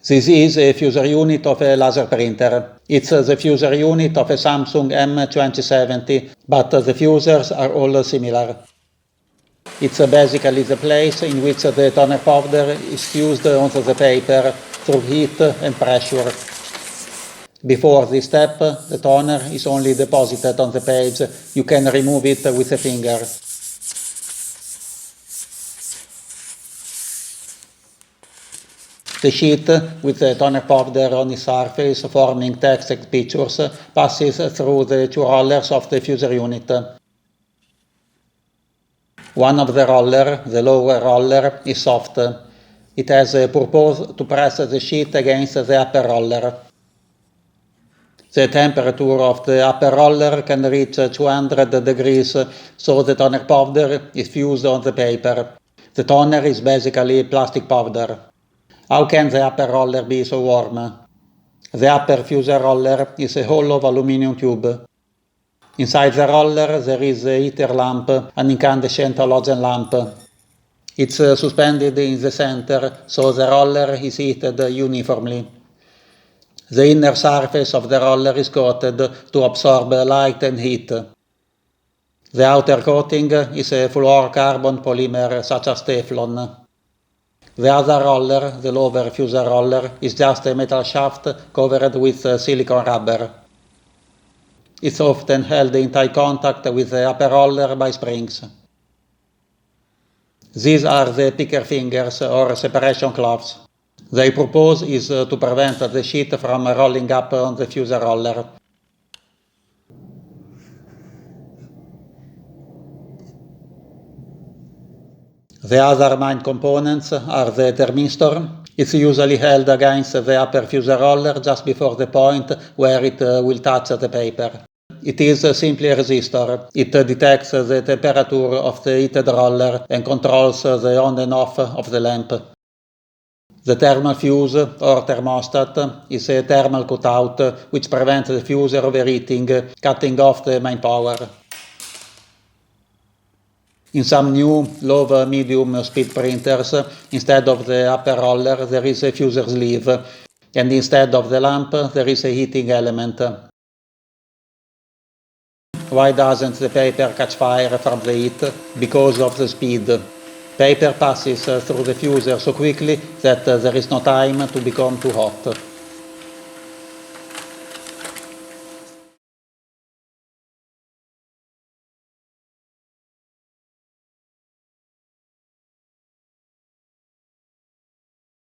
This is a fuser unit of a laser printer. It's the fuser unit of a Samsung M2070, but the fusers are all similar. It's basically the place in which the toner powder is fused onto the paper through heat and pressure. Before this step, the toner is only deposited on the page. You can remove it with a finger. The sheet, with the toner powder on its surface forming text and pictures, passes through the two rollers of the fuser unit. One of the rollers, the lower roller, is soft. It has a purpose to press the sheet against the upper roller. The temperature of the upper roller can reach 200 degrees, so the toner powder is fused on the paper. The toner is basically plastic powder. How can the upper roller be so warm? The upper fuser roller is a hollow aluminum tube. Inside the roller there is a heater lamp, an incandescent halogen lamp. It's suspended in the center, so the roller is heated uniformly. The inner surface of the roller is coated to absorb light and heat. The outer coating is a fluorocarbon polymer such as Teflon. The other roller, the lower fuser roller, is just a metal shaft covered with silicone rubber. It's often held in tight contact with the upper roller by springs. These are the picker fingers or separation cloths. Their purpose is to prevent the sheet from rolling up on the fuser roller. The other main components are the thermistor. It's usually held against the upper fuser roller just before the point where it will touch the paper. It is simply a resistor. It detects the temperature of the heated roller and controls the on and off of the lamp. The thermal fuse, or thermostat, is a thermal cutout which prevents the fuser overheating, cutting off the main power. In some new low-medium speed printers, instead of the upper roller there is a fuser sleeve, and instead of the lamp there is a heating element. Why doesn't the paper catch fire from the heat? Because of the speed. Paper passes through the fuser so quickly that there is no time to become too hot.